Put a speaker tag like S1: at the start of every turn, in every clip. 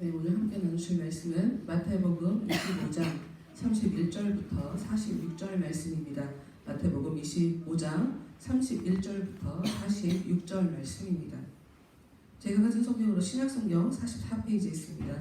S1: 네, 오늘 함께 나누실 말씀은 마태복음 25장 31절부터 46절 말씀입니다. 마태복음 25장 31절부터 46절 말씀입니다. 제가 가진 성경으로 신약성경 44페이지에 있습니다.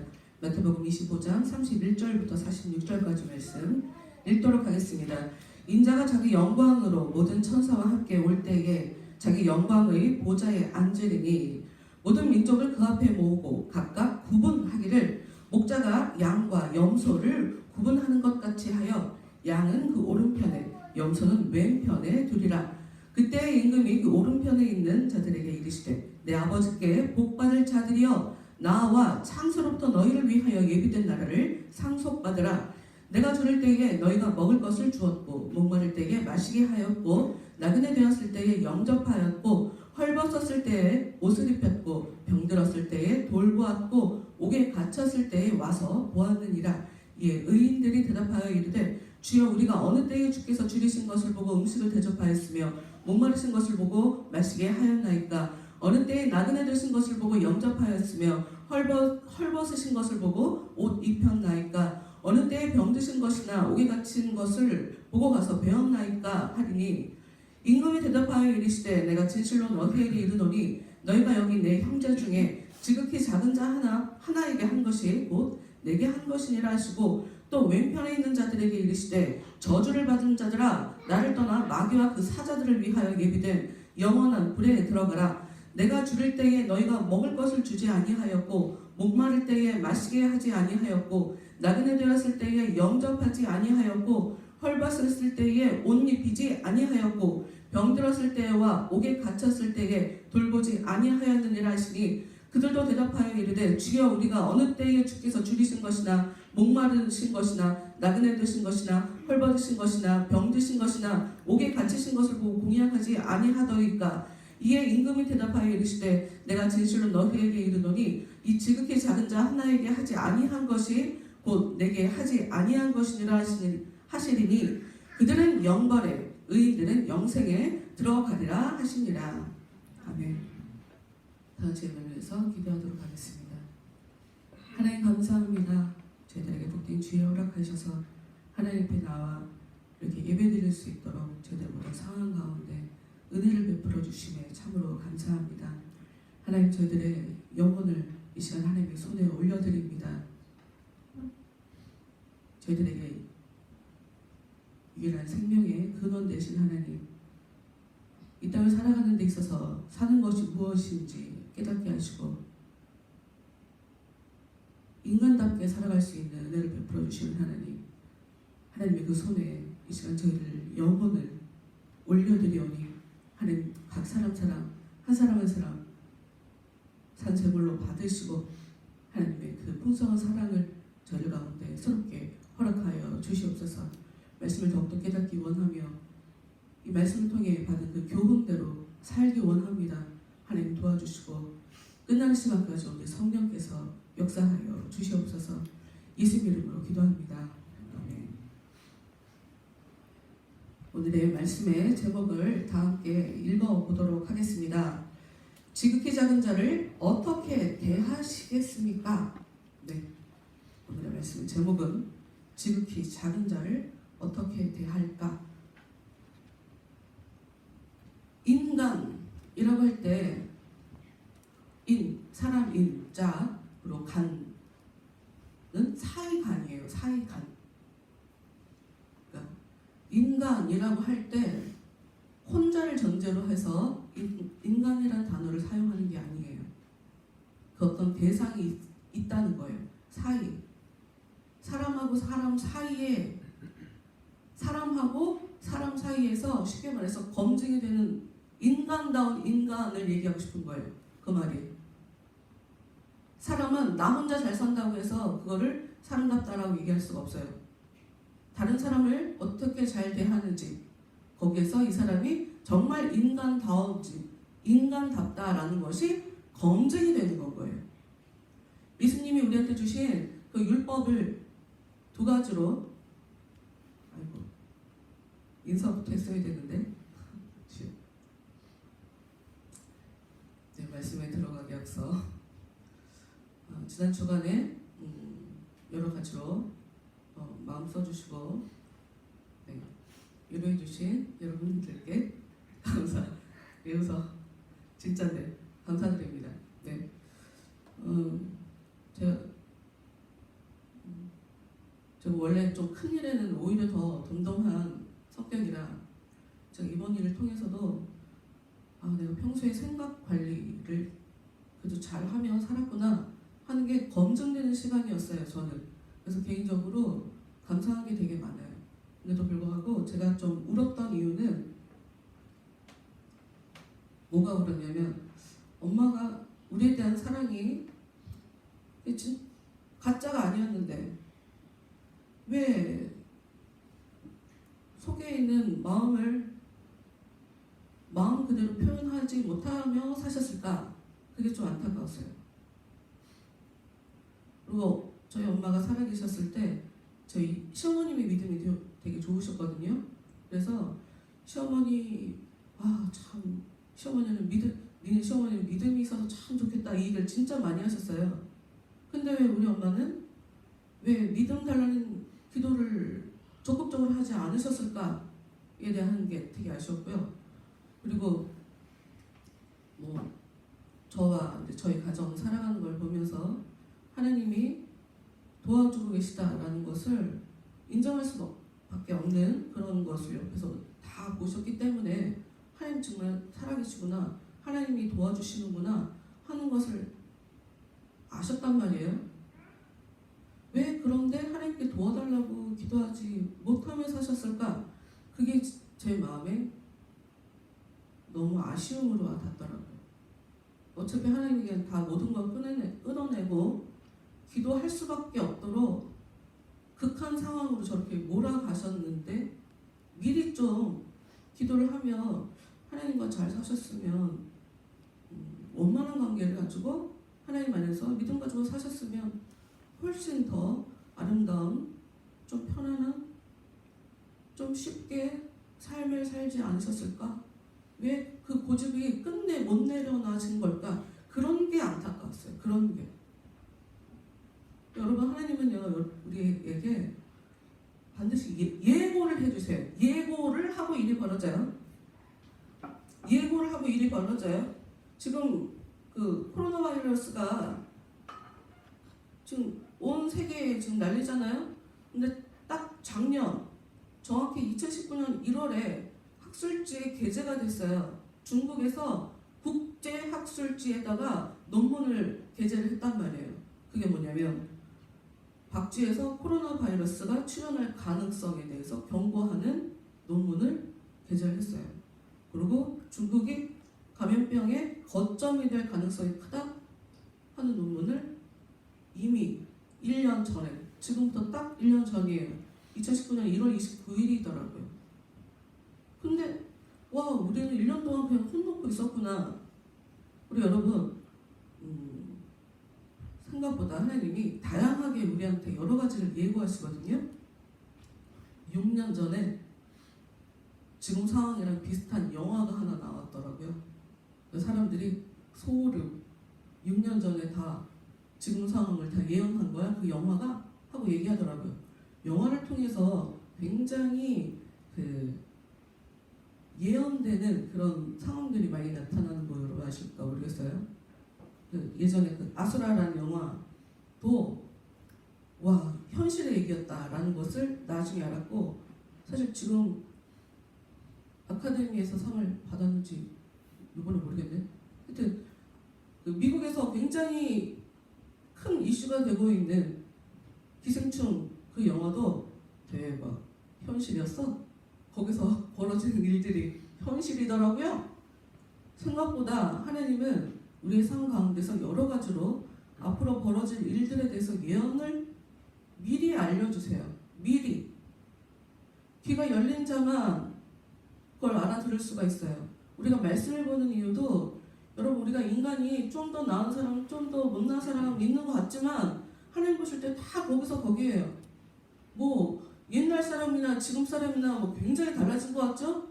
S1: 마태복음 25장 31절부터 46절까지 말씀 읽도록 하겠습니다. 인자가 자기 영광으로 모든 천사와 함께 올 때에 자기 영광의 보좌에 앉으리니 모든 민족을 그 앞에 모으고 각각 구분하기를 목자가 양과 염소를 구분하는 것 같이 하여 양은 그 오른편에 염소는 왼편에 두리라. 그때 임금이 그 오른편에 있는 자들에게 이르시되 내 아버지께 복받을 자들이여 나와 창세로부터 너희를 위하여 예비된 나라를 상속받으라. 내가 주를 때에 너희가 먹을 것을 주었고 목마를 때에 마시게 하였고 나그네 되었을 때에 영접하였고 헐벗었을 때에 옷을 입혔고 병들었을 때에 돌보았고 옥에 갇혔을 때에 와서 보았느니라. 이에 의인들이 대답하여 이르되 주여 우리가 어느 때에 주께서 줄이신 것을 보고 음식을 대접하였으며 목마르신 것을 보고 마시게 하였나이까. 어느 때에 나그네 되신 것을 보고 영접하였으며 헐벗으신 것을 보고 옷 입혔나이까. 어느 때에 병드신 것이나 옥에 갇힌 것을 보고 가서 배웠나이까 하리니 임금이 대답하여 이르시되 내가 진실로 너희에게 이르노니 너희가 여기 내 형제 중에 지극히 작은 자 하나에게 한 것이 곧 내게 한 것이니라 하시고 또 왼편에 있는 자들에게 이르시되 저주를 받은 자들아 나를 떠나 마귀와 그 사자들을 위하여 예비된 영원한 불에 들어가라. 내가 줄일 때에 너희가 먹을 것을 주지 아니하였고 목마를 때에 마시게 하지 아니하였고 나그네 되었을 때에 영접하지 아니하였고 헐벗었을 때에 옷 입히지 아니하였고 병들었을 때와 옥에 갇혔을 때에 돌보지 아니하였느니라 하시니 그들도 대답하여 이르되 주여 우리가 어느 때에 주께서 줄이신 것이나 목마르신 것이나 나그네 되신 것이나 헐벗으신 것이나 병드신 것이나 옥에 갇히신 것을 보고 공양하지 아니하더이까. 이에 임금이 대답하여 이르시되 내가 진실로 너희에게 이르노니 이 지극히 작은 자 하나에게 하지 아니한 것이 곧 내게 하지 아니한 것이니라 하시리니 그들은 영벌에 의인들은 영생에 들어가리라 하시니라. 아멘. 다음 질문을 위해서 기도하도록 하겠습니다. 하나님 감사합니다. 저희들에게 복된 주의 허락하셔서 하나님 앞에 나와 이렇게 예배드릴 수 있도록 저희들 모든 상황 가운데 은혜를 베풀어 주심에 참으로 감사합니다. 하나님 저희들의 영혼을 이 시간 하나님의 손에 올려드립니다. 저희들에게 유일한 생명의 근원 되신 하나님, 이 땅을 살아가는 데 있어서 사는 것이 무엇인지 깨닫게 하시고 인간답게 살아갈 수 있는 은혜를 베풀어 주시는 하나님, 하나님의 그 손에 이 시간 저희를 영혼을 올려드리오니 하나님 각 사람 한 사람 한 사람 산제물로 받으시고 하나님의 그 풍성한 사랑을 저희 가운데 새롭게 허락하여 주시옵소서. 말씀을 더욱더 깨닫기 원하며 이 말씀을 통해 받은 그 교훈대로 살기 원합니다. 하나님 도와주시고 끝나는 시간까지 우리 성령께서 역사하여 주시옵소서. 예수님 이름으로 기도합니다. 아멘. 오늘의 말씀의 제목을 다 함께 읽어보도록 하겠습니다. 지극히 작은 자를 어떻게 대하시겠습니까? 네, 오늘의 말씀의 제목은 지극히 작은 자를 어떻게 대할까? 인간이라고 할 때 사람 인자로 간은 사이간이에요. 사이간. 그러니까 인간이라고 할 때 혼자를 전제로 해서 인간이라는 단어를 사용하는 게 아니에요. 그 어떤 대상이 있다는 거예요. 사람하고 사람 사이에 사람하고 사람 사이에서 쉽게 말해서 검증이 되는 인간다운 인간을 얘기하고 싶은 거예요. 그 말이. 사람은 나 혼자 잘 산다고 해서 그거를 사람답다라고 얘기할 수가 없어요. 다른 사람을 어떻게 잘 대하는지 거기에서 이 사람이 정말 인간다운지 인간답다라는 것이 검증이 되는 거예요. 예수님이 우리한테 주신 그 율법을 두 가지로 인사부터 했어야 되는데 네, 말씀에 들어가기 앞서 지난 주간에 여러 가지로 마음 써주시고 네, 위로해주신 여러분들께 외워서 진짜 네, 감사드립니다. 네, 제가 원래 좀 큰 일에는 오히려 더 덤덤한 성격이라 제가 이번 일을 통해서도 내가 평소에 생각 관리를 그래도 잘하며 살았구나 하는 게 검증되는 시간이었어요. 저는 그래서 개인적으로 감사한 게 되게 많아요. 근데도 불구하고 제가 좀 울었던 이유는 뭐가 울었냐면 엄마가 우리에 대한 사랑이 그치? 가짜가 아니었는데 왜 속에 있는 마음 그대로 표현하지 못하며 사셨을까? 그게 좀 안타까웠어요. 그리고 저희 엄마가 살아계셨을 때 저희 시어머님의 믿음이 되게 좋으셨거든요. 그래서 시어머니 참 시어머니는 믿음이 있어서 참 좋겠다 이 얘기를 진짜 많이 하셨어요. 근데 왜 우리 엄마는 왜 믿음 달라는 기도를 적극적으로 하지 않으셨을까에 대한 게 되게 아쉬웠고요. 그리고 저와 저희 가정 살아가는 걸 보면서 하나님이 도와주고 계시다라는 것을 인정할 수밖에 없는 그런 것을 옆에서 다 보셨기 때문에 하나님 정말 살아계시구나, 하나님이 도와주시는구나 하는 것을 아셨단 말이에요. 왜 그런데 하나님께 도와달라고 기도하지 못하며 사셨을까? 그게 제 마음에 너무 아쉬움으로 와닿더라고요. 어차피 하나님에게 다 모든 걸 끊어내고 기도할 수밖에 없도록 극한 상황으로 저렇게 몰아가셨는데 미리 좀 기도를 하며 하나님과 잘 사셨으면 원만한 관계를 가지고 하나님 안에서 믿음 가지고 사셨으면 훨씬 더 아름다운, 좀 편안한, 좀 쉽게 삶을 살지 않으셨을까? 왜 그 고집이 끝내 못 내려놔진 걸까? 그런 게 안타까웠어요. 그런 게. 여러분, 하나님은요 우리에게 반드시 예고를 해주세요. 예고를 하고 일이 벌어져요. 예고를 하고 일이 벌어져요. 지금 그 코로나 바이러스가 지금 온 세계에 지금 난리잖아요. 근데 딱 작년 정확히 2019년 1월에 학술지에 게재가 됐어요. 중국에서 국제학술지에다가 논문을 게재를 했단 말이에요. 그게 뭐냐면 박쥐에서 코로나 바이러스가 출현할 가능성에 대해서 경고하는 논문을 게재를 했어요. 그리고 중국이 감염병의 거점이 될 가능성이 크다 하는 논문을 이미 1년 전에, 지금부터 딱 1년 전이에요. 2019년 1월 29일이더라고요. 근데 우리는 1년 동안 그냥 혼놓고 있었구나. 우리 여러분 생각보다 하나님이 다양하게 우리한테 여러 가지를 예고하시거든요. 6년 전에 지금 상황이랑 비슷한 영화가 하나 나왔더라고요. 사람들이 소름, 6년 전에 다 지금 상황을 다 예언한 거야 그 영화가 하고 얘기하더라고요. 영화를 통해서 굉장히 예언되는 그런 상황들이 많이 나타나는 거 여러분 아실까 모르겠어요. 예전에 아수라라는 영화도 현실의 얘기였다라는 것을 나중에 알았고, 사실 지금 아카데미에서 상을 받았는지 이번에 모르겠네. 하여튼 미국에서 굉장히 큰 이슈가 되고 있는 기생충 그 영화도 대박 현실이었어. 거기서 벌어지는 일들이 현실이더라고요. 생각보다 하나님은 우리의 삶 가운데서 여러 가지로 앞으로 벌어질 일들에 대해서 예언을 미리 알려주세요. 미리. 귀가 열린 자만 그걸 알아들을 수가 있어요. 우리가 말씀을 보는 이유도 여러분 우리가 인간이 좀 더 나은 사람, 좀 더 못난 사람 있는 것 같지만 하나님 보실 때 다 거기서 거기에요. 옛날 사람이나 지금 사람이나 굉장히 달라진 것 같죠?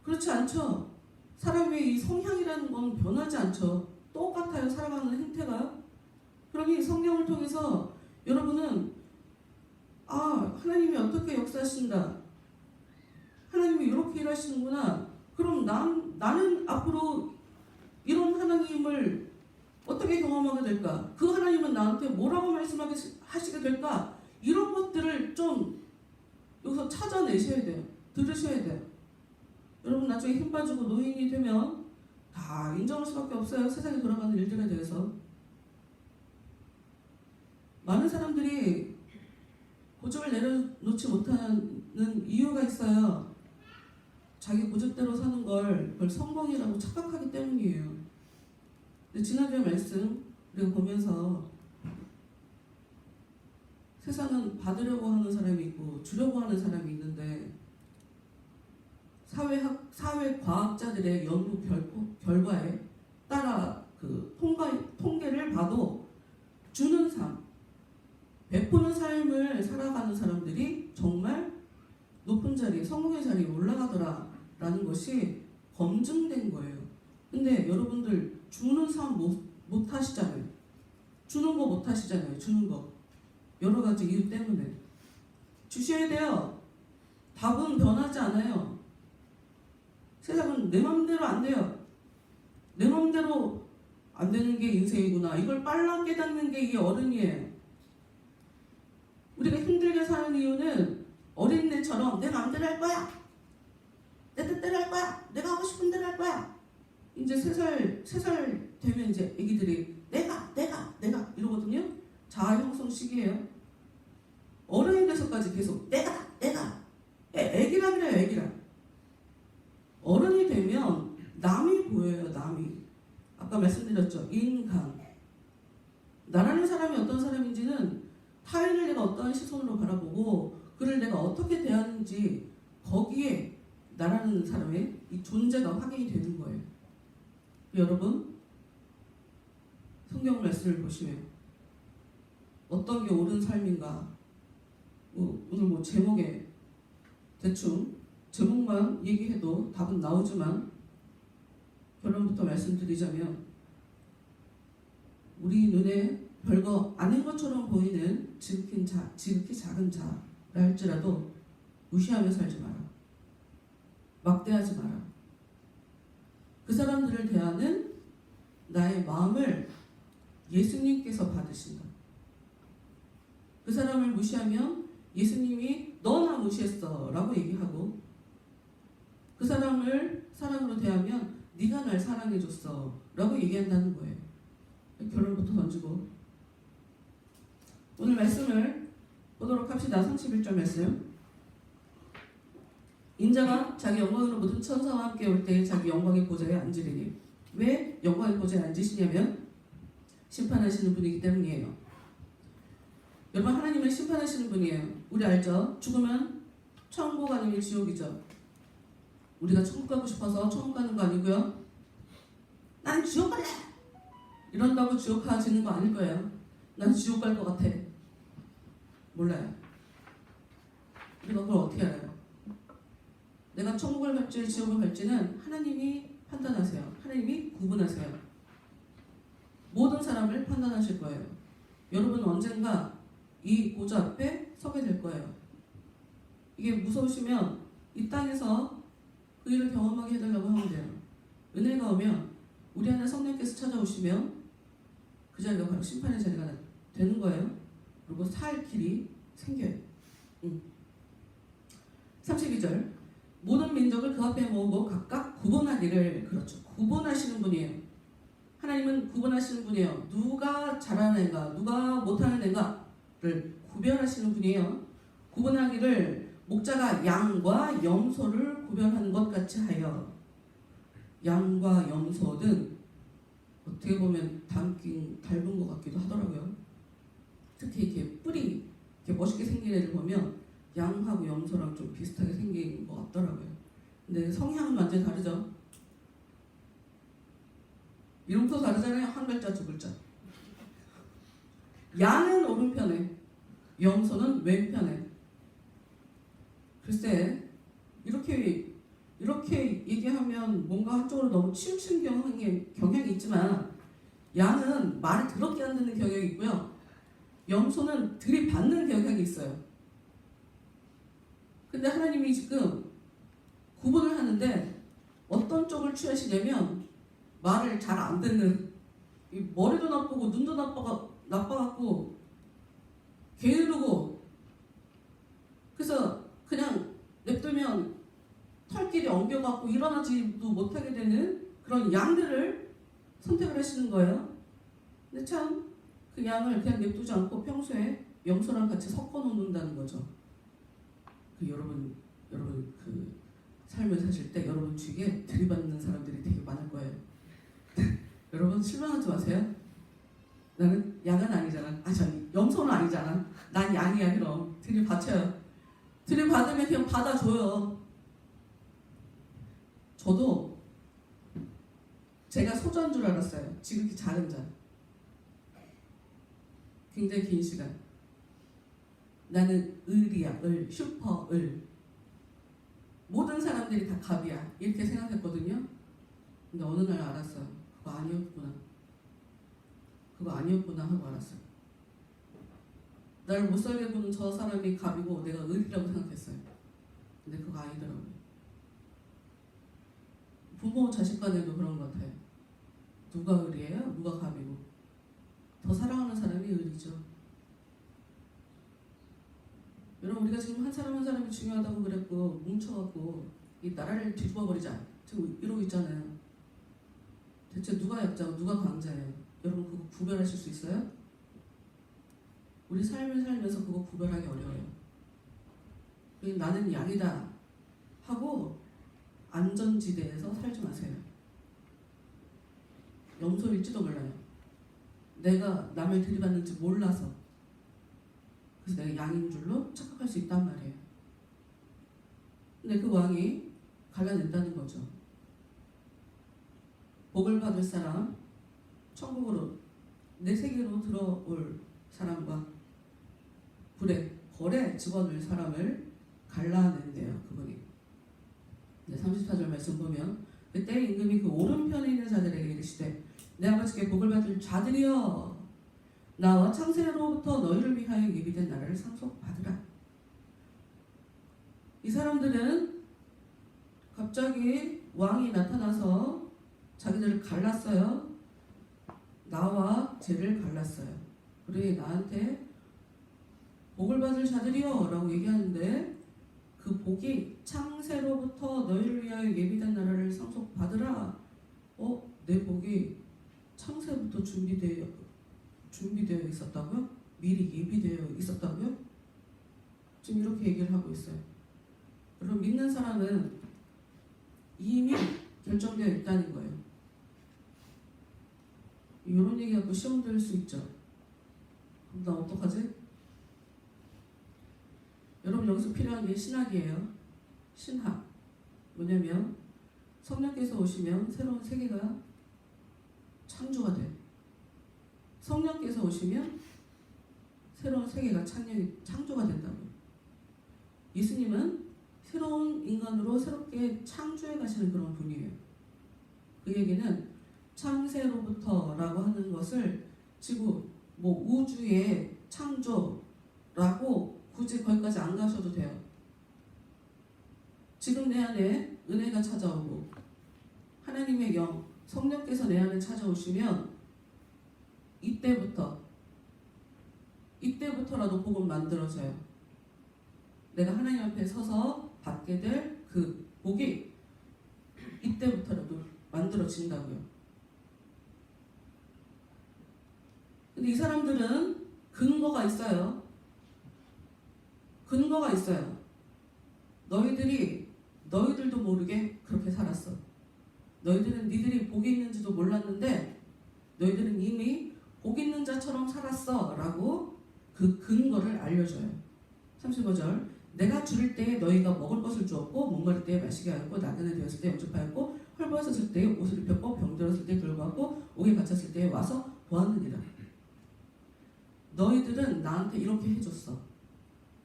S1: 그렇지 않죠? 사람의 이 성향이라는 건 변하지 않죠. 똑같아요. 살아가는 행태가. 그러니 성경을 통해서 여러분은 하나님이 어떻게 역사하신다. 하나님이 이렇게 일하시는구나. 그럼 나는 앞으로 이런 하나님을 어떻게 경험하게 될까? 그 하나님은 나한테 뭐라고 말씀하시게 될까? 이런 것들을 좀 여기서 찾아내셔야 돼요. 들으셔야 돼요. 여러분 나중에 힘 빠지고 노인이 되면 다 인정할 수밖에 없어요. 세상에 돌아가는 일들에 대해서. 많은 사람들이 고집을 내려놓지 못하는 이유가 있어요. 자기 고집대로 사는 그걸 성공이라고 착각하기 때문이에요. 근데 지난주에 말씀 우리가 보면서 세상은 받으려고 하는 사람이 있고 주려고 하는 사람이 있는데 사회과학자들의 연구 결과에 따라 그 통계를 봐도 주는 삶, 베푸는 삶을 살아가는 사람들이 정말 높은 자리에, 성공의 자리에 올라가더라라는 것이 검증된 거예요. 근데 여러분들 주는 삶 못 하시잖아요. 주는 거 못 하시잖아요. 주는 거. 여러 가지 이유 때문에. 주셔야 돼요. 답은 변하지 않아요. 세상은 내 마음대로 안 돼요. 내 마음대로 안 되는 게 인생이구나. 이걸 빨라 깨닫는 게 이게 어른이에요. 우리가 힘들게 사는 이유는 어린애처럼 내 마음대로 할 거야. 내 뜻대로 할 거야. 내가 하고 싶은 대로 할 거야. 이제 3살 되면 이제 애기들이 내가 이러거든요. 자아 형성 시기예요. 어른이 돼서까지 계속 내가 애기라 그래요. 애기라. 어른이 되면 남이 보여요. 남이. 아까 말씀드렸죠. 인간. 나라는 사람이 어떤 사람인지는 타인을 내가 어떠한 시선으로 바라보고 그를 내가 어떻게 대하는지 거기에 나라는 사람의 이 존재가 확인이 되는 거예요. 여러분 성경 말씀을 보시면 어떤 게 옳은 삶인가 오늘 제목에 대충 제목만 얘기해도 답은 나오지만 결론부터 말씀드리자면 우리 눈에 별거 아닌 것처럼 보이는 지극히 작은 자라 할지라도 무시하며 살지 마라. 막대하지 마라. 그 사람들을 대하는 나의 마음을 예수님께서 받으신다. 그 사람을 무시하면 예수님이 너 나 무시했어 라고 얘기하고 그 사람을 사랑으로 대하면 네가 날 사랑해줬어 라고 얘기한다는 거예요. 결론부터 던지고 오늘 말씀을 보도록 합시다. 31절 말씀. 인자가 자기 영광으로 모든 천사와 함께 올 때 자기 영광의 보좌에 앉으리니. 왜 영광의 보좌에 앉으시냐면 심판하시는 분이기 때문이에요. 여러분 하나님은 심판하시는 분이에요. 우리 알죠? 죽으면 천국 아니면 지옥이죠. 우리가 천국 가고 싶어서 천국 가는 거 아니고요. 난 지옥 갈래! 이런다고 지옥 가지는 거 아닐 거예요. 난 지옥 갈 것 같아. 몰라요. 우리가 그걸 어떻게 알아요? 내가 천국을 갈지 지옥을 갈지는 하나님이 판단하세요. 하나님이 구분하세요. 모든 사람을 판단하실 거예요. 여러분은 언젠가 이 보좌 앞에 서게 될 거예요. 이게 무서우시면 이 땅에서 그 일을 경험하게 해달라고 하면 돼요. 은혜가 오면 우리 안에 성령께서 찾아오시면 그 자리가 바로 심판의 자리가 되는 거예요. 그리고 살 길이 생겨요. 32절 모든 민족을 그 앞에 모으고 각각 구분하기를. 그렇죠. 구분하시는 분이에요. 하나님은 구분하시는 분이에요. 누가 잘하는 애가 누가 못하는 애가를 구별하시는 분이에요. 구분하기를 목자가 양과 염소를 구별하는 것 같이 하여. 양과 염소는 어떻게 보면 닮은 것 같기도 하더라고요. 특히 이렇게 뿔이 이렇게 멋있게 생긴 애를 보면 양하고 염소랑 좀 비슷하게 생긴 것 같더라고요. 근데 성향은 완전히 다르죠. 이름도 다르잖아요. 한 글자 두 글자. 양은 오른편에 염소는 왼편에. 글쎄 이렇게 얘기하면 뭔가 한쪽으로 너무 치우친 경향이 있지만 양은 말을 더럽게 안 듣는 경향이 있고요. 염소는 들이받는 경향이 있어요. 근데 하나님이 지금 구분을 하는데 어떤 쪽을 취하시냐면 말을 잘 안 듣는, 이 머리도 나쁘고 눈도 나빠갖고 게으르고, 그래서 그냥 냅두면 털길이 엉겨갖고 일어나지도 못하게 되는 그런 양들을 선택을 하시는 거예요. 근데 참 그 양을 그냥 냅두지 않고 평소에 염소랑 같이 섞어 놓는다는 거죠. 여러분 그 삶을 사실 때 여러분 주위에 들이받는 사람들이 되게 많을 거예요. 여러분 실망하지 마세요. 나는 양은 아니잖아. 염소는 아니잖아. 난 양이야. 그럼 들이받쳐요. 들이받으면 그냥 받아줘요. 저도 제가 소자인 줄 알았어요. 지극히 작은 자. 굉장히 긴 시간. 나는 을이야. 슈퍼 을. 모든 사람들이 다 갑이야. 이렇게 생각했거든요. 근데 어느 날 알았어요. 그거 아니었구나 하고 알았어요. 나를 못살게 보는 저 사람이 갑이고 내가 을이라고 생각했어요. 근데 그거 아니더라고요. 부모 자식 간에도 그런 것 같아요. 누가 을이에요? 누가 갑이고. 더 사랑하는 사람이 을이죠. 여러분, 우리가 지금 한 사람 한 사람이 중요하다고 그랬고 뭉쳐갖고 이 나라를 뒤집어 버리자 지금 이러고 있잖아요. 대체 누가 약자고 누가 강자예요? 여러분 그거 구별하실 수 있어요? 우리 삶을 살면서 그거 구별하기 어려워요. 나는 양이다 하고 안전지대에서 살지 마세요. 염소일지도 몰라요. 내가 남을 들이받는지 몰라서. 그래서 내가 양인 줄로 착각할 수 있단 말이에요. 근데 그 왕이 갈라낸다는 거죠. 복을 받을 사람, 천국으로 내 세계로 들어올 사람과 벌에 집어넣을 사람을 갈라낸대요. 그분이. 34절 말씀 보면 그때 임금이 그 오른편에 있는 자들에게 이르시되 내 아버지께 복을 받을 자들이여 나와 창세로부터 너희를 위하여 예비된 나라를 상속받으라. 이 사람들은 갑자기 왕이 나타나서 자기들을 갈랐어요. 나와 쟤를 갈랐어요. 그래 나한테 복을 받을 자들이여 라고 얘기하는데 그 복이 창세로부터 너희를 위하여 예비된 나라를 상속받으라. 내 복이 창세부터 준비되어 있었다고요? 미리 예비되어 있었다고요? 지금 이렇게 얘기를 하고 있어요. 여러분 믿는 사람은 이미 결정되어 있다는 거예요. 이런 얘기 갖고 시험 들 수 있죠. 그럼 나 어떡하지? 여러분 여기서 필요한 게 신학이에요. 신학. 뭐냐면 성령께서 오시면 새로운 세계가 창조가 돼요. 성령께서 오시면 새로운 세계가 창조가 된다고요. 예수님은 새로운 인간으로 새롭게 창조해 가시는 그런 분이에요. 그 얘기는 창세로부터라고 하는 것을 지구, 우주의 창조라고 굳이 거기까지 안 가셔도 돼요. 지금 내 안에 은혜가 찾아오고 하나님의 영, 성령께서 내 안에 찾아오시면 이때부터라도 복은 만들어져요. 내가 하나님 앞에 서서 받게 될 그 복이 이때부터라도 만들어진다고요. 근데 이 사람들은 근거가 있어요. 너희들도 모르게 그렇게 살았어. 너희들은 니들이 복이 있는지도 몰랐는데 너희들은 이미 복 있는 자처럼 살았어 라고 그 근거를 알려줘요. 35절 내가 줄일 때에 너희가 먹을 것을 주었고 목마를 때에 마시게 하였고 나그네 되었을 때 영접하였고 헐벗었을 때에 옷을 입혔고 병들었을 때에 돌보았고 옥에 갇혔을 때에 와서 보았느니라. 너희들은 나한테 이렇게 해줬어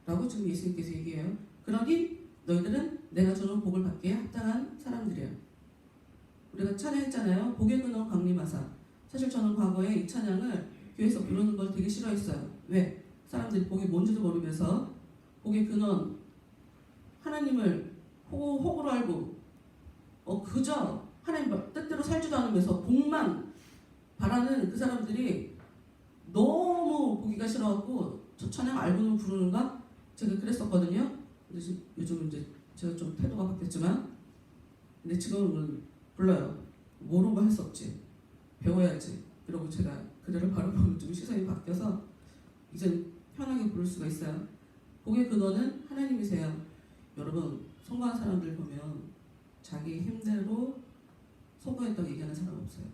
S1: 라고 지금 예수님께서 얘기해요. 그러니 너희들은 내가 주는 복을 받기에 합당한 사람들이에요. 우리가 찬양했잖아요. 복의 근원 강림하사. 사실 저는 과거에 이 찬양을 교회에서 부르는 걸 되게 싫어했어요. 왜? 사람들이 복이 뭔지도 모르면서 복의 근원 하나님을 호구로 알고 그저 하나님 뜻대로 살지도 않으면서 복만 바라는 그 사람들이 너무 보기가 싫어갖고 저 찬양 알고는 부르는가? 제가 그랬었거든요. 근데 요즘은 이제 제가 좀 태도가 바뀌었지만 근데 지금은 불러요. 모르고 할 수 없지. 배워야지. 이러고 제가 그대로 바라보면 좀 시선이 바뀌어서 이제 편하게 부를 수가 있어요. 복의 근원은 하나님이세요. 여러분 성공한 사람들 보면 자기 힘대로 성공했다고 얘기하는 사람 없어요.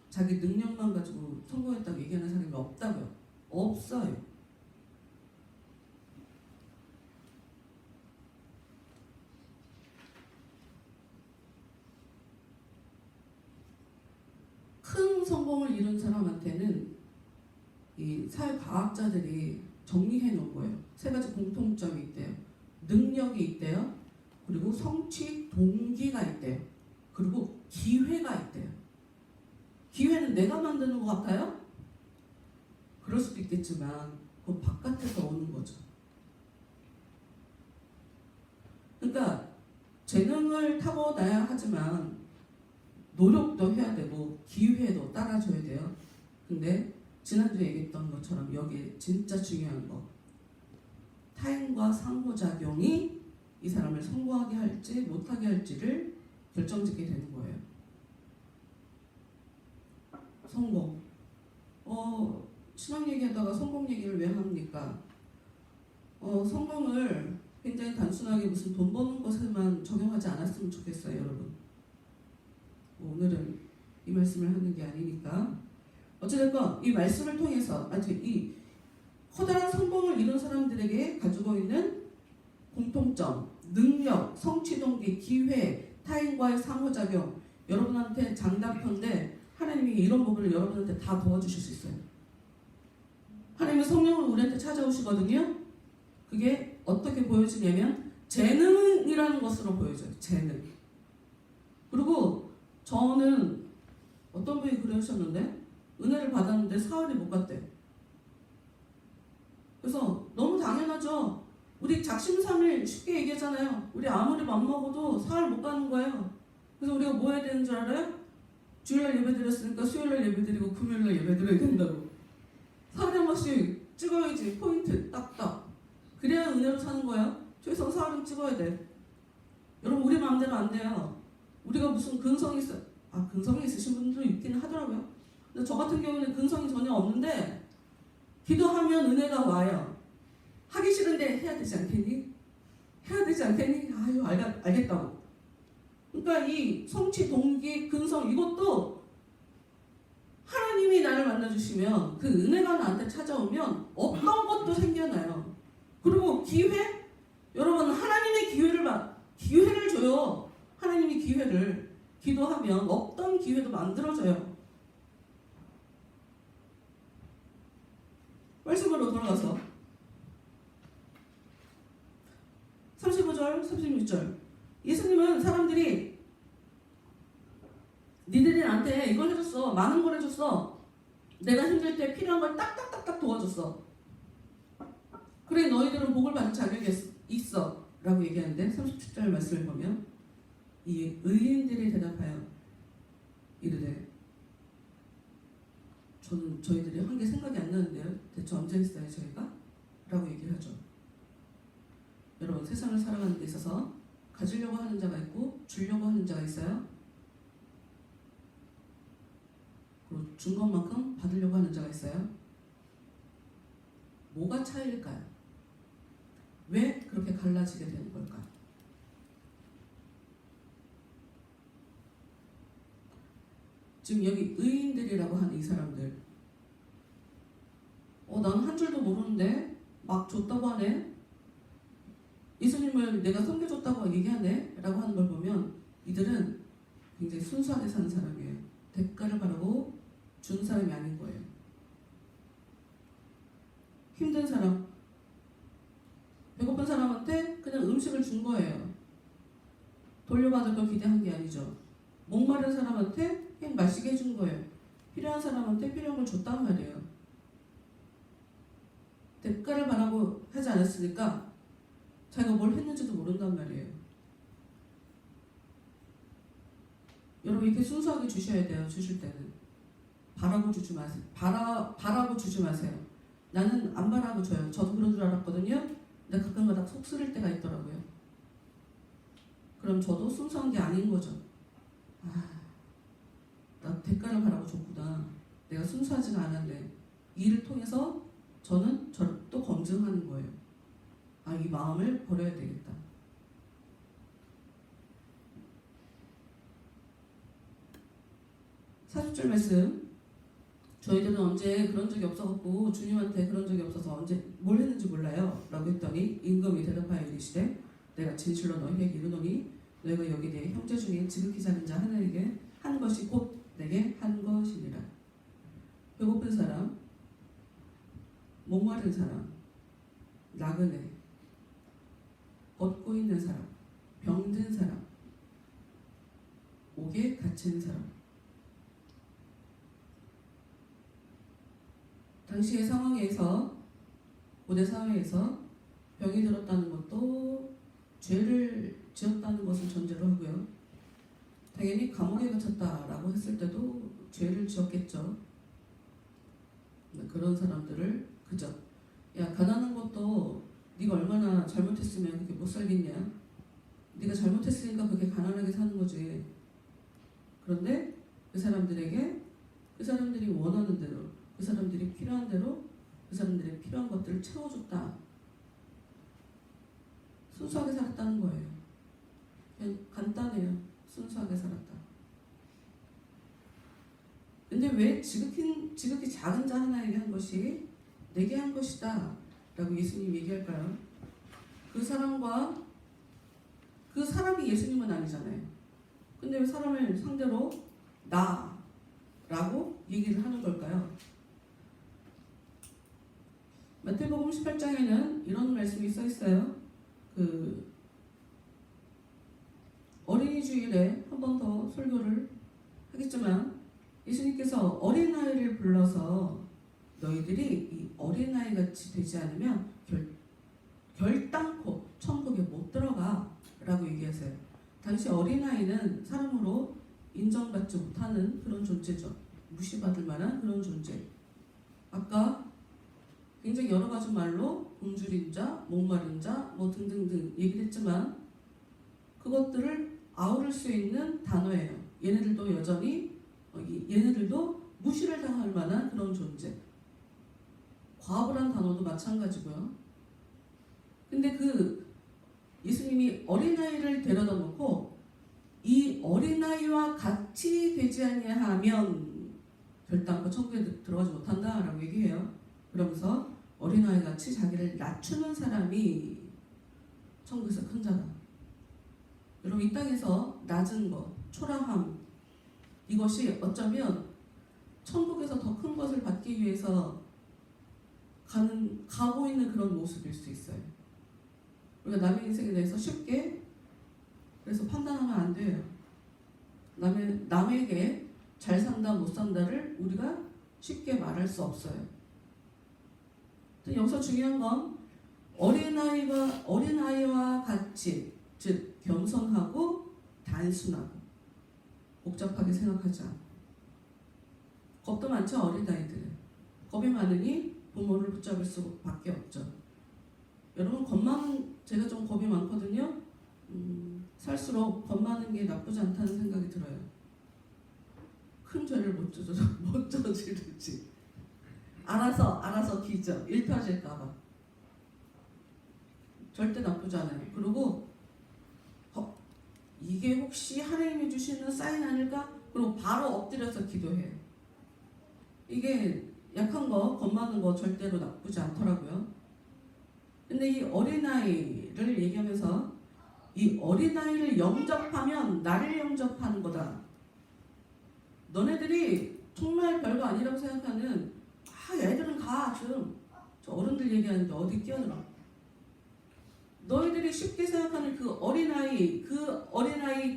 S1: 자기 능력만 가지고 성공했다고 얘기하는 사람이 없다고요. 없어요. 큰 성공을 이룬 사람한테는 이 사회과학자들이 정리해 놓은 거예요. 세 가지 공통점이 있대요. 능력이 있대요. 그리고 성취 동기가 있대요. 그리고 기회가 있대요. 기회는 내가 만드는 것 같아요? 그럴 수도 있겠지만 그 바깥에서 오는 거죠. 그러니까 재능을 타고나야 하지만 노력도 해야 되고 기회도 따라줘야 돼요. 근데 지난주에 얘기했던 것처럼 여기에 진짜 중요한 거 타인과 상호작용이 이 사람을 성공하게 할지 못하게 할지를 결정짓게 되는 거예요. 성공. 신앙 얘기하다가 성공 얘기를 왜 합니까? 성공을 굉장히 단순하게 무슨 돈 버는 것에만 적용하지 않았으면 좋겠어요, 여러분. 오늘은 이 말씀을 하는 게 아니니까. 어찌됐건 이 말씀을 통해서 이 커다란 성공을 이룬 사람들에게 가지고 있는 공통점, 능력, 성취동기, 기회, 타인과의 상호작용 여러분한테 장단편인데 하나님이 이런 부분을 여러분한테 다 도와주실 수 있어요. 하나님의 성령을 우리한테 찾아오시거든요. 그게 어떻게 보여지냐면 재능이라는 것으로 보여져요. 재능. 그리고 저는 어떤 분이 그러셨는데 은혜를 받았는데 사흘이 못 갔대. 그래서 너무 당연하죠. 우리 작심삼일 쉽게 얘기하잖아요. 우리 아무리 맘먹어도 사흘 못 가는 거예요. 그래서 우리가 뭐 해야 되는 줄 알아요? 주일날 예배 드렸으니까 수요일날 예배 드리고 금요일날 예배 드려야 된다고. 사흘에 한 번씩 찍어야지. 포인트 딱딱. 그래야 은혜로 사는 거예요. 최소 사흘은 찍어야 돼. 여러분 우리 마음대로 안 돼요. 우리가 무슨 근성이 있어. 근성이 있으신 분들도 있기는 하더라고요. 근데 저 같은 경우는 근성이 전혀 없는데 기도하면 은혜가 와요. 하기 싫은데 해야 되지 않겠니? 해야 되지 않겠니? 아유 알겠다고. 그러니까 이 성취, 동기, 근성 이것도 하나님이 나를 만나주시면 그 은혜가 나한테 찾아오면 없던 것도 생겨나요. 그리고 기회? 여러분 하나님의 기회를 줘요. 하나님이 기회를 기도하면 없던 기회도 만들어져요. 말씀으로 돌아가서 35절, 36절 예수님은 사람들이 니들이 나한테 이걸 해줬어. 많은 걸 해줬어. 내가 힘들 때 필요한 걸 딱딱딱딱 도와줬어. 그래 너희들은 복을 받을 자격이 있어 라고 얘기하는데 37절 말씀을 보면 이 의인들이 대답하여 이르되 저희들이 한 게 생각이 안 나는데요. 대체 언제 했어요 저희가? 라고 얘기를 하죠. 여러분 세상을 살아가는 데 있어서 가지려고 하는 자가 있고 주려고 하는 자가 있어요. 그리고 준 것만큼 받으려고 하는 자가 있어요. 뭐가 차이일까요? 왜 그렇게 갈라지게 되는 걸까? 지금 여기 의인들이라고 하는 이 사람들 나는 한 줄도 모르는데 막 줬다고 하네. 예수님을 내가 섬겨줬다고 얘기하네 라고 하는 걸 보면 이들은 굉장히 순수하게 사는 사람이에요. 대가를 바라고 준 사람이 아닌 거예요. 힘든 사람, 배고픈 사람한테 그냥 음식을 준 거예요. 돌려받을 걸 기대한 게 아니죠. 목마른 사람한테 그냥 마시게 해준 거예요. 필요한 사람한테 필요한 걸 줬단 말이에요. 대가를 바라고 하지 않았으니까 자기가 뭘 했는지도 모른단 말이에요. 여러분 이렇게 순수하게 주셔야 돼요. 주실 때는 바라고 주지 마세요. 바라고 주지 마세요. 나는 안 바라고 줘요. 저도 그런 줄 알았거든요. 근데 가끔가다 속 쓰릴 때가 있더라고요. 그럼 저도 순수한 게 아닌 거죠. 나 대가를 바라고 줬구나. 내가 순수하지가 않았네. 이 일을 통해서 저는 저를 또 검증하는 거예요. 이 마음을 버려야 되겠다. 40절 말씀. 저희들은 언제 그런 적이 없어갖고 주님한테 그런 적이 없어서 언제 뭘 했는지 몰라요 라고 했더니 임금이 대답하여 이르시되 내가 진실로 너희에게 이르노니 너희가 여기 내 형제 중에 지극히 작은 자 하나에게 한 것이 곧 내게 한 것이니라. 배고픈 사람, 목마른 사람, 나그네, 걷고 있는 사람, 병든 사람, 옥에 갇힌 사람. 당시의 상황에서, 고대 사회에서 병이 들었다는 것도 죄를 지었다는 것을 전제로 하고요. 당연히 감옥에 갇혔다라고 했을 때도 죄를 지었겠죠. 그런 사람들을 그저 야 가난한 것도 네가 얼마나 잘못했으면 그렇게 못 살겠냐. 네가 잘못했으니까 그렇게 가난하게 사는 거지. 그런데 그 사람들에게 그 사람들이 원하는 대로 그 사람들이 필요한 대로 그 사람들의 필요한 것들을 채워줬다. 순수하게 살았다는 거예요. 그냥 간단해요. 순수하게 살았다. 근데 왜 지극히 작은 자 하나에게 한 것이 내게 한 것이다 라고 예수님 얘기할까요? 그 사람과 그 사람이 예수님은 아니잖아요. 근데 왜 사람을 상대로 나라고 얘기를 하는 걸까요? 마태복음 18장에는 이런 말씀이 써 있어요. 어린이 주일에 한 번 더 설교를 하겠지만 예수님께서 어린아이를 불러서 너희들이 이 어린아이 같이 되지 않으면 결단코 천국에 못 들어가 라고 얘기하세요. 당시 어린아이는 사람으로 인정받지 못하는 그런 존재죠. 무시받을 만한 그런 존재. 아까 굉장히 여러 가지 말로 굶주린 자, 목마른 자, 뭐 등등등 얘기를 했지만 그것들을 아우를 수 있는 단어예요. 얘네들도 여전히 얘네들도 무시를 당할 만한 그런 존재. 과업을 한 단어도 마찬가지고요. 근데 예수님이 어린아이를 데려다 놓고 이 어린아이와 같이 되지 아니하면 결단코 천국에 들어가지 못한다라고 얘기해요. 그러면서 어린아이 같이 자기를 낮추는 사람이 천국에서 큰 자다. 여러분 이 땅에서 낮은 것, 초라함 이것이 어쩌면 천국에서 더 큰 것을 받기 위해서 가고 있는 그런 모습일 수 있어요. 우리가 남의 인생에 대해서 쉽게 그래서 판단하면 안 돼요. 남에게 잘 산다 못 산다를 우리가 쉽게 말할 수 없어요. 여기서 중요한 건 어린아이와 같이 즉 겸손하고 단순하고 복잡하게 생각하지 않고 겁도 많죠. 어린아이들은 겁이 많으니 부모를 붙잡을 수밖에 없죠. 여러분 제가 좀 겁이 많거든요. 살수록 겁 많은 게 나쁘지 않다는 생각이 들어요. 큰 죄를 못 저지르지. 알아서 기죠. 일 터질까봐. 절대 나쁘지 않아요. 그리고 이게 혹시 하나님이 주시는 사인 아닐까? 그리고 바로 엎드려서 기도해요. 이게 약한 거, 겁 많은 거 절대로 나쁘지 않더라고요. 근데 이 어린아이를 얘기하면서 이 어린아이를 영접하면 나를 영접하는 거다. 너네들이 정말 별거 아니라고 생각하는 애들은 가 좀. 저 어른들 얘기하는데 어디 끼어들어. 너희들이 쉽게 생각하는 그 어린아이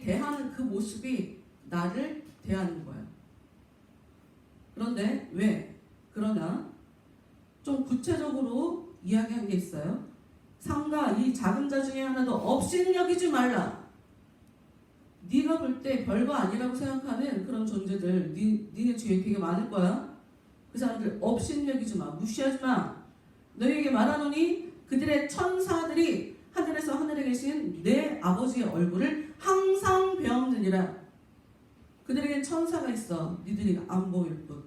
S1: 대하는 그 모습이 나를 대하는 거야. 그런데 왜? 그러나 좀 구체적으로 이야기한 게 있어요. 삼가 이 작은 자 중에 하나도 업신여기지 말라. 네가 볼 때 별거 아니라고 생각하는 그런 존재들 니네 주위에 되게 많을 거야. 그 사람들 업신여기지 마. 무시하지 마. 너희에게 말하노니 그들의 천사들이 하늘에서 하늘에 계신 내 아버지의 얼굴을 항상 배우느니라. 그들에겐 천사가 있어. 니들이 안 보일 뿐.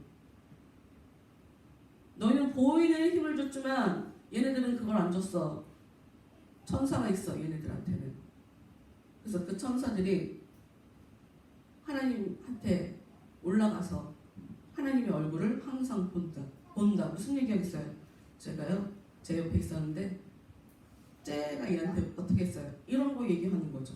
S1: 너희는 보이는 힘을 줬지만 얘네들은 그걸 안 줬어. 천사가 있어 얘네들한테는. 그래서 그 천사들이 하나님한테 올라가서 하나님의 얼굴을 항상 본다. 무슨 얘기하겠어요? 제가요 제 옆에 있었는데 쟤가 얘한테 어떻게 했어요? 이런 거 얘기하는 거죠.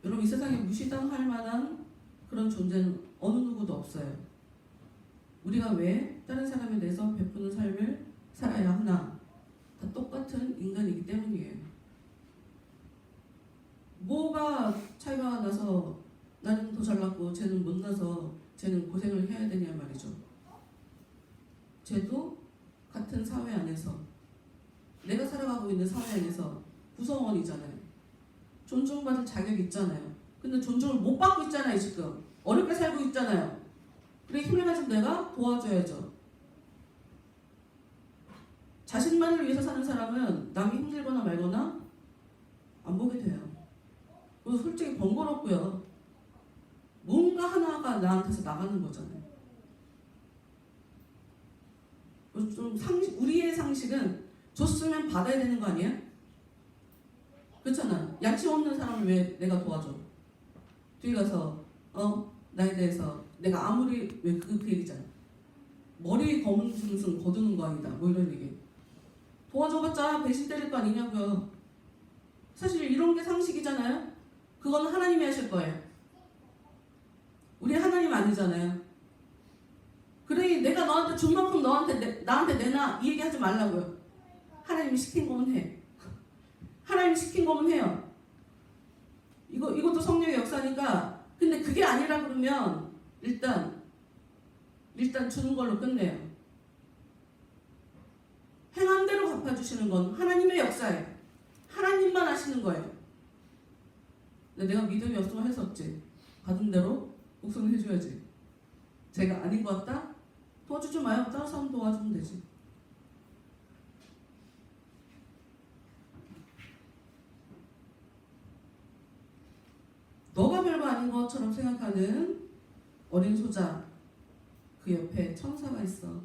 S1: 여러분 이 세상에 무시당할 만한 그런 존재는 어느 누구도 없어요. 우리가 왜 다른 사람에 대해서 베푸는 삶을 살아야 하나? 다 똑같은 인간이기 때문이에요. 뭐가 차이가 나서 나는 더 잘났고 쟤는 못나서 쟤는 고생을 해야 되냐 말이죠. 쟤도 같은 사회 안에서 내가 살아가고 있는 사회 안에서 구성원이잖아요. 존중받을 자격이 있잖아요. 근데 존중을 못 받고 있잖아요. 지금 어렵게 살고 있잖아요. 그래 힘을 가진 내가 도와줘야죠. 자신만을 위해서 사는 사람은 남이 힘들거나 말거나 안 보게 돼요. 그리고 솔직히 번거롭고요. 뭔가 하나가 나한테서 나가는 거잖아요. 좀 우리의 상식은 줬으면 받아야 되는 거 아니야? 그렇잖아. 양심 없는 사람을 왜 내가 도와줘? 뒤에 가서 나에 대해서 내가 아무리 왜 그 얘기잖아. 머리 검은 숭숭 거두는 거 아니다. 뭐 이런 얘기. 도와줘봤자 배신 때릴 거 아니냐고요. 사실 이런 게 상식이잖아요. 그건 하나님이 하실 거예요. 우리 하나님 아니잖아요. 그래 내가 너한테 준 만큼 나한테 내놔 이 얘기 하지 말라고요. 하나님이 시킨 거면 해. 하나님이 시킨 거면 해요. 이것도 성령의 역사니까. 근데 그게 아니라 그러면 일단 주는 걸로 끝내요. 행한 대로 갚아주시는 건 하나님의 역사예요. 하나님만 하시는 거예요. 근데 내가 믿음이 없으면 할 수 없지. 받은 대로 복수는 해줘야지. 제가 아닌 것 같다? 도와주지 마요. 다른 사람 도와주면 되지. 너가 별거 아닌 것처럼 생각하는 어린 소자, 그 옆에 천사가 있어.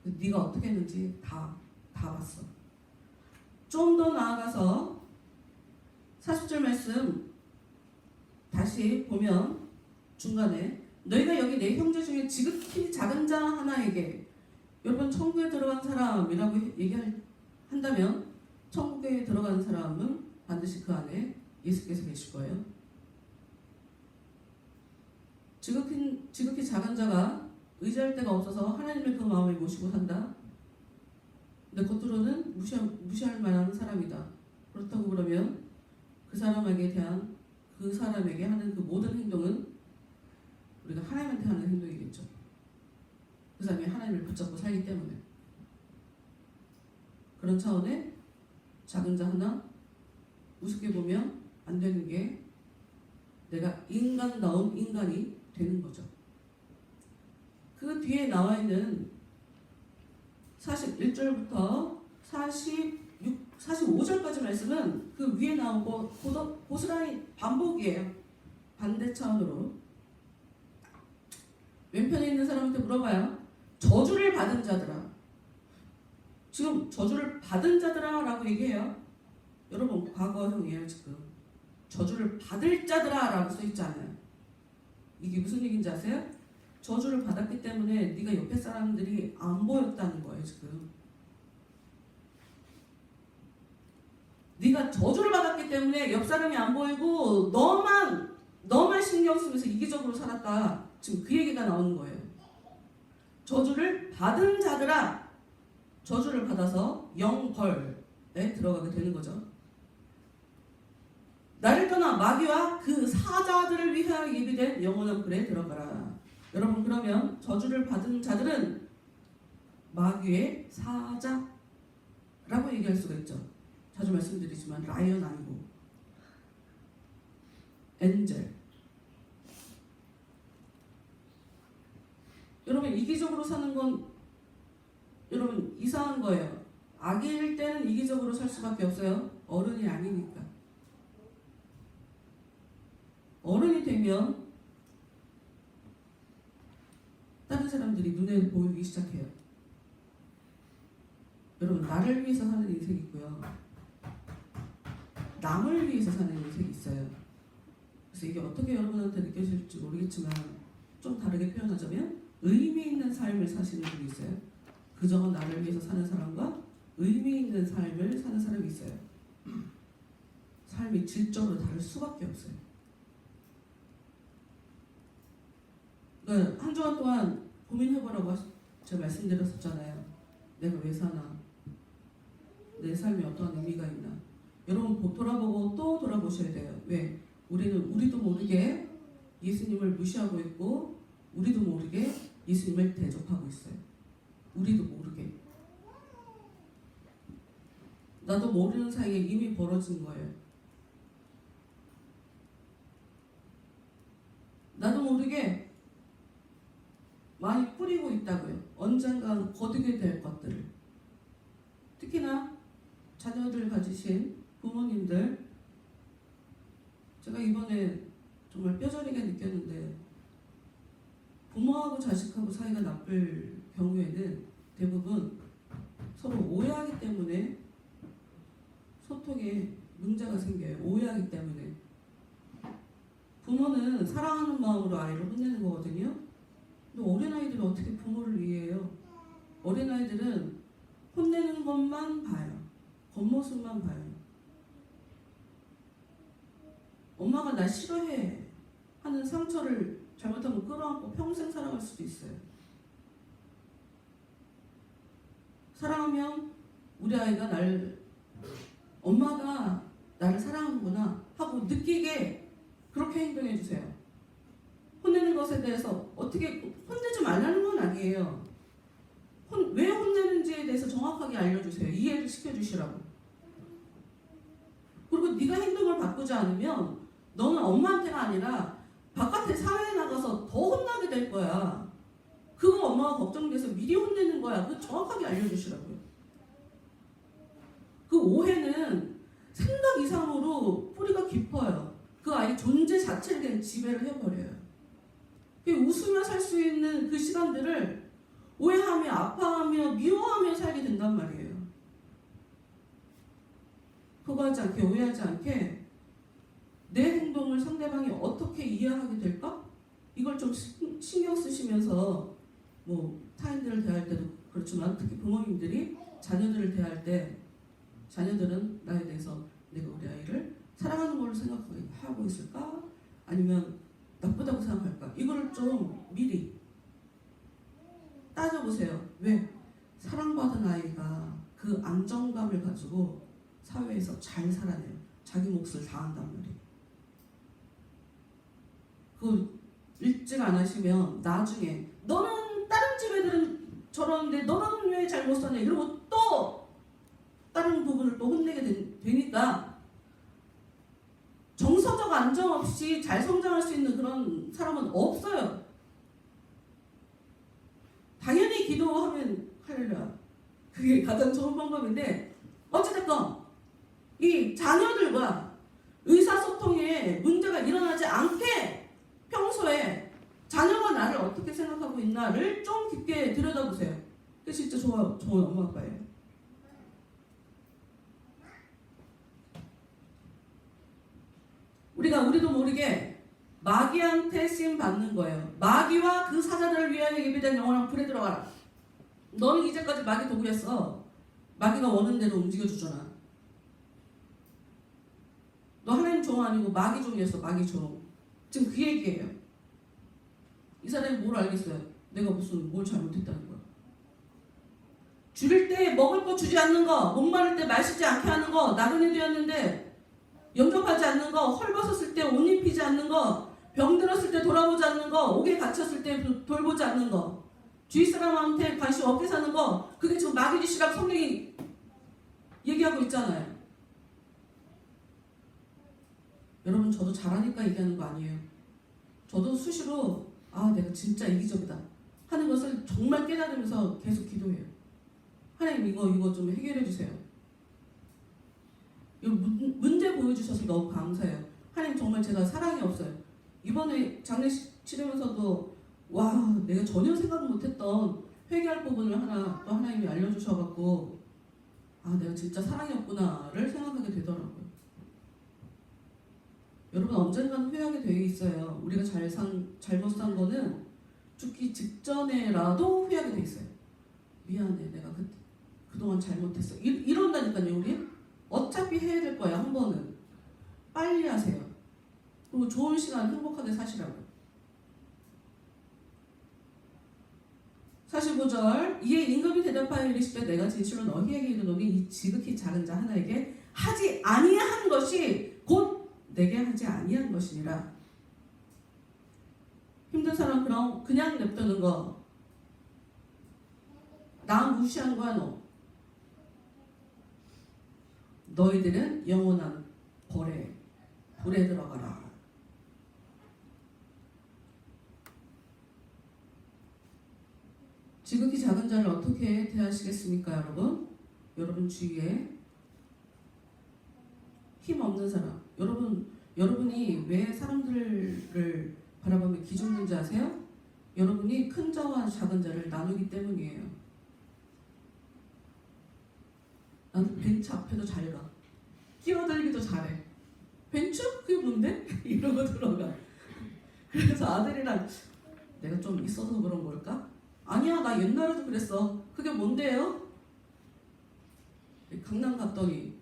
S1: 네가 어떻게 했는지 다 봤어. 좀 더 나아가서 40절 말씀 다시 보면 중간에 너희가 여기 내 형제 중에 지극히 작은 자 하나에게, 여러분 천국에 들어간 사람이라고 얘기한다면 천국에 들어간 사람은 반드시 그 안에 예수께서 계실 거예요. 지극히 작은 자가 의지할 데가 없어서 하나님을 그 마음에 모시고 산다. 근데 겉으로는 무시할 만한 사람이다. 그렇다고 그러면 그 사람에게 하는 그 모든 행동은 우리가 하나님한테 하는 행동이겠죠. 그 사람이 하나님을 붙잡고 살기 때문에. 그런 차원에 작은 자 하나 우습게 보면 안 되는 게 내가 인간다운 인간이 되는 거죠. 그 뒤에 나와 있는 41절부터 45절까지 말씀은 그 위에 나온 거 고스란히 반복이에요. 반대 차원으로. 왼편에 있는 사람한테 물어봐요. 저주를 받은 자들아. 지금 저주를 받은 자들아 라고 얘기해요. 여러분 과거형이에요 지금. 저주를 받을 자들아 라고 써있잖아요. 이게 무슨 얘기인지 아세요? 저주를 받았기 때문에 네가 옆에 사람들이 안 보였다는 거예요 지금. 네가 저주를 받았기 때문에 옆 사람이 안 보이고 너만 신경 쓰면서 이기적으로 살았다. 지금 그 얘기가 나오는 거예요. 저주를 받은 자들아, 저주를 받아서 영벌에 들어가게 되는 거죠. 나를 떠나 마귀와 그 사자들을 위하여 예비된 영원한 불에 들어가라. 여러분, 그러면 저주를 받은 자들은 마귀의 사자라고 얘기할 수가 있죠. 자주 말씀드리지만 라이언 아니고 엔젤. 여러분, 이기적으로 사는 건 여러분 이상한 거예요. 아기일 때는 이기적으로 살 수밖에 없어요. 어른이 아니니까. 어른이 되면 다른 사람들이 눈에 보이기 시작해요. 여러분, 나를 위해서 사는 인생이 있고요. 남을 위해서 사는 인생이 있어요. 그래서 이게 어떻게 여러분한테 느껴질지 모르겠지만 좀 다르게 표현하자면 의미 있는 삶을 사시는 분이 있어요. 그저 나를 위해서 사는 사람과 의미 있는 삶을 사는 사람이 있어요. 삶이 질적으로 다를 수밖에 없어요. 그러니까 한 주간 동안 고민해보라고 제가 말씀드렸었잖아요. 내가 왜 사나? 내 삶에 어떠한 의미가 있나? 여러분, 돌아보고 또 돌아보셔야 돼요. 왜? 우리도 모르게 예수님을 무시하고 있고 우리도 모르게 예수님을 대적하고 있어요. 우리도 모르게. 나도 모르는 사이에 이미 벌어진 거예요. 나도 모르게 많이 뿌리고 있다고요. 언젠가 거두게 될 것들을. 특히나 자녀들 가지신 부모님들, 제가 이번에 정말 뼈저리게 느꼈는데 부모하고 자식하고 사이가 나쁠 경우에는 대부분 서로 오해하기 때문에 소통에 문제가 생겨요. 오해하기 때문에. 부모는 사랑하는 마음으로 아이를 혼내는 거거든요. 근데 어린아이들은 어떻게 부모를 이해해요? 어린아이들은 혼내는 것만 봐요. 겉모습만 봐요. 엄마가 나 싫어해 하는 상처를 잘못하면 끌어안고 평생 살아갈 수도 있어요. 사랑하면 우리 아이가 엄마가 나를 사랑하는구나 하고 느끼게 그렇게 행동해 주세요. 혼내는 것에 대해서 어떻게 혼내지 말라는 건 아니에요. 왜 혼내는지에 대해서 정확하게 알려주세요. 이해를 시켜주시라고. 그리고 네가 행동을 바꾸지 않으면 너는 엄마한테가 아니라 바깥에 사회에 나가서 더 혼나게 될 거야. 그거 엄마가 걱정돼서 미리 혼내는 거야. 그거 정확하게 알려주시라고요. 그 오해는 생각 이상으로 뿌리가 깊어요. 그 아이 존재 자체를 그냥 지배를 해버려요. 웃으며 살 수 있는 그 시간들을 오해하며 아파하며 미워하며 살게 된단 말이에요. 그거 하지 않게, 오해하지 않게 내 행동을 상대방이 어떻게 이해하게 될까? 이걸 좀 신경 쓰시면서 타인들을 대할 때도 그렇지만 특히 부모님들이 자녀들을 대할 때 자녀들은 나에 대해서 내가 우리 아이를 사랑하는 걸로 생각하고 있을까? 아니면 나쁘다고 생각할까? 이거를 좀 미리 따져보세요. 왜? 사랑받은 아이가 그 안정감을 가지고 사회에서 잘 살아내요. 자기 몫을 다한단 말이에요. 그거 일찍 안 하시면 나중에 너는 다른 집 애들은 저러는데 너는 왜 잘 못 사냐 이러고 또 다른 부분을 또 혼내게 되니까 정서적 안정 없이 잘 성장할 수 있는 그런 사람은 없어요. 당연히 기도하면 할렐루야. 그게 가장 좋은 방법인데 어찌됐건 이 자녀들과 의사소통에 문제가 일어나지 않게 평소에 자녀가 나를 어떻게 생각하고 있나를 좀 깊게 들여다보세요. 그게 진짜 좋은 엄마 아빠예요. 우리도 모르게 마귀한테 쓰임 받는 거예요. 마귀와 그 사자들을 위하여 예비된 영원한 불에 들어가라. 너는 이제까지 마귀 도구였어. 마귀가 원하는 대로 움직여주잖아. 너 하나님 종 아니고 마귀 종이었어. 마귀 종. 지금 그 얘기예요. 이 사람이 뭘 알겠어요? 내가 뭘 잘못했다는 거야. 줄일 때 먹을 거 주지 않는 거, 목마를 때 마시지 않게 하는 거 나그네 되었는데 영접하지 않는 거, 헐벗었을 때 옷 입히지 않는 거, 병들었을 때 돌아보지 않는 거, 옥에 갇혔을 때 돌보지 않는 거, 주위 사람한테 관심 없게 사는 거, 그게 지금 마귀 짓이라고 성경이 얘기하고 있잖아요. 여러분, 저도 잘하니까 얘기하는 거 아니에요. 저도 수시로 내가 진짜 이기적이다 하는 것을 정말 깨달으면서 계속 기도해요. 하나님, 이거 좀 해결해 주세요. 이 문제 보여주셔서 너무 감사해요. 하나님, 정말 제가 사랑이 없어요. 이번에 장례식 치르면서도 내가 전혀 생각 못했던 회개할 부분을 하나 또 하나님이 알려주셔갖고 내가 진짜 사랑이 없구나를 생각하게 되더라고요. 여러분, 언젠가는 후회하게 되어 있어요. 우리가 잘못 산 거는 죽기 직전에라도 후회하게 돼 있어요. 미안해, 내가 그동안 잘못했어. 이런다니까요. 우리 어차피 해야 될 거야. 한 번은 빨리 하세요. 그리고 좋은 시간 행복하게 사시라고요. 45절, 이에 임금이 대답하여 이르시되 내가 진실로 너희에게 이르노니 이 지극히 작은 자 하나에게 하지 아니한 것이 곧 내게 하지 아니한 것이니라. 힘든 사람 그냥 냅두는 거, 나 무시한 거야. 너희들은 영원한 불에 들어가라. 지극히 작은 자를 어떻게 대하시겠습니까, 여러분? 여러분 주위에 힘 없는 사람, 여러분이 왜 사람들을 바라보면 기죽는지 아세요? 여러분이 큰 자와 작은 자를 나누기 때문이에요. 나는 벤츠 앞에도 잘 가. 끼어들기도 잘해. 벤츠? 그게 뭔데? 이러고 들어가. 그래서 아들이랑 내가 좀 있어서 그런 걸까? 아니야, 나 옛날에도 그랬어. 그게 뭔데요? 강남 갔더니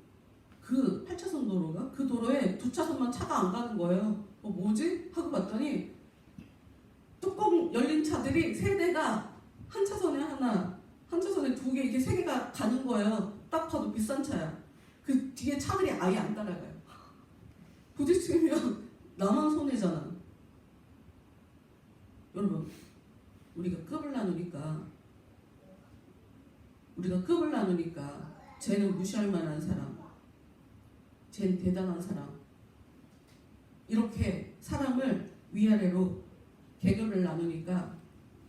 S1: 그 8차선 도로가? 그 도로에 2차선만 차가 안 가는 거예요. 뭐지? 하고 봤더니 뚜껑 열린 차들이 3대가 한 차선에 하나, 한 차선에 2개, 이렇게 3개가 가는 거예요. 딱 봐도 비싼 차야. 그 뒤에 차들이 아예 안 따라가요. 부딪히면 나만 손해잖아. 여러분, 우리가 급을 나누니까 쟤는 무시할 만한 사람, 쟤는 대단한 사람, 이렇게 사람을 위아래로 계급을 나누니까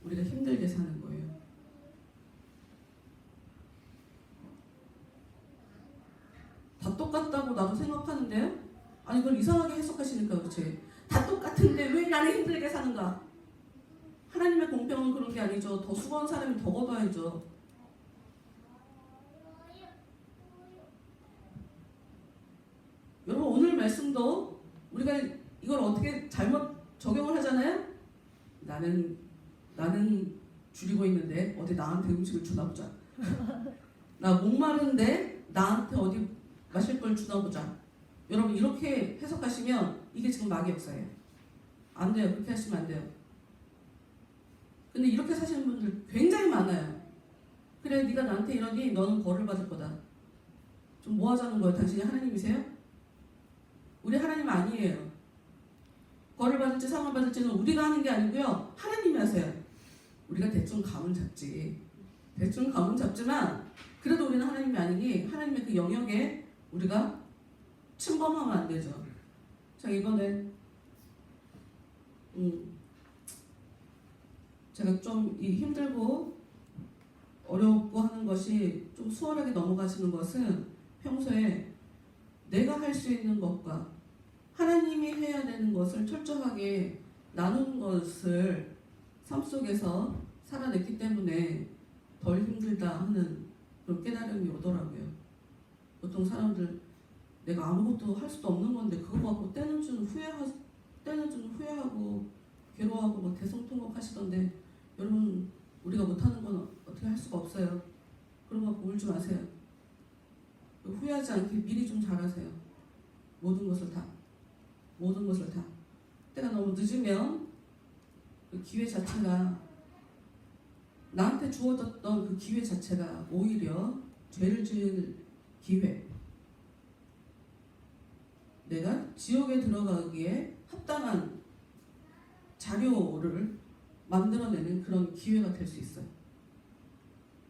S1: 우리가 힘들게 사는 거예요. 다 똑같다고 나도 생각하는데요? 아니, 그걸 이상하게 해석하시니까 그렇지. 다 똑같은데 왜 나는 힘들게 사는가? 하나님의 공평은 그런 게 아니죠. 더 수고한 사람이 더 걷어야죠. 여러분, 오늘 말씀도 우리가 이걸 어떻게 잘못 적용을 하잖아요? 나는 줄이고 있는데 어디 나한테 음식을 주나 보자. 나 목마른데 나한테 어디 마실 걸 주나 보자. 여러분, 이렇게 해석하시면 이게 지금 마귀 역사예요. 안 돼요. 그렇게 하시면 안 돼요. 근데 이렇게 사시는 분들 굉장히 많아요. 그래, 네가 나한테 이러니 너는 벌을 받을 거다. 좀 뭐 하자는 거예요? 당신이 하나님이세요? 우리 하나님 아니에요. 벌을 받을지 상을 받을지는 우리가 하는 게 아니고요. 하나님이 하세요. 우리가 대충 감은 잡지만 그래도 우리는 하나님이 아니니 하나님의 그 영역에 우리가 침범하면 안 되죠. 자, 이번에 제가 좀 힘들고 어렵고 하는 것이 좀 수월하게 넘어가시는 것은 평소에 내가 할 수 있는 것과 하나님이 해야 되는 것을 철저하게 나누는 것을 삶 속에서 살아냈기 때문에 덜 힘들다 하는 그런 깨달음이 오더라고요. 보통 사람들 내가 아무것도 할 수도 없는 건데 그거 갖고 때는 좀 후회하고 괴로워하고 막 대성통곡 하시던데, 여러분, 우리가 못하는 건 어떻게 할 수가 없어요. 그런 거 갖고 울지 마세요. 후회하지 않게 미리 좀 잘하세요. 모든 것을 다. 때가 너무 늦으면 그 기회 자체가, 나한테 주어졌던 그 기회 자체가 오히려 죄를 지을 기회, 내가 지옥에 들어가기에 합당한 자료를 만들어내는 그런 기회가 될 수 있어요.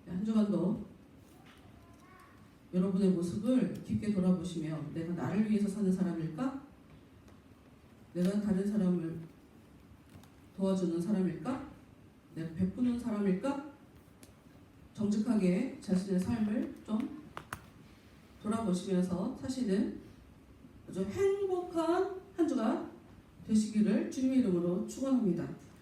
S1: 한 주간도 여러분의 모습을 깊게 돌아보시며 내가 나를 위해서 사는 사람일까? 내가 다른 사람을 도와주는 사람일까? 내가 베푸는 사람일까? 정직하게 자신의 삶을 좀 돌아보시면서 사시는 아주 행복한 한 주가 되시기를 주님의 이름으로 축원합니다.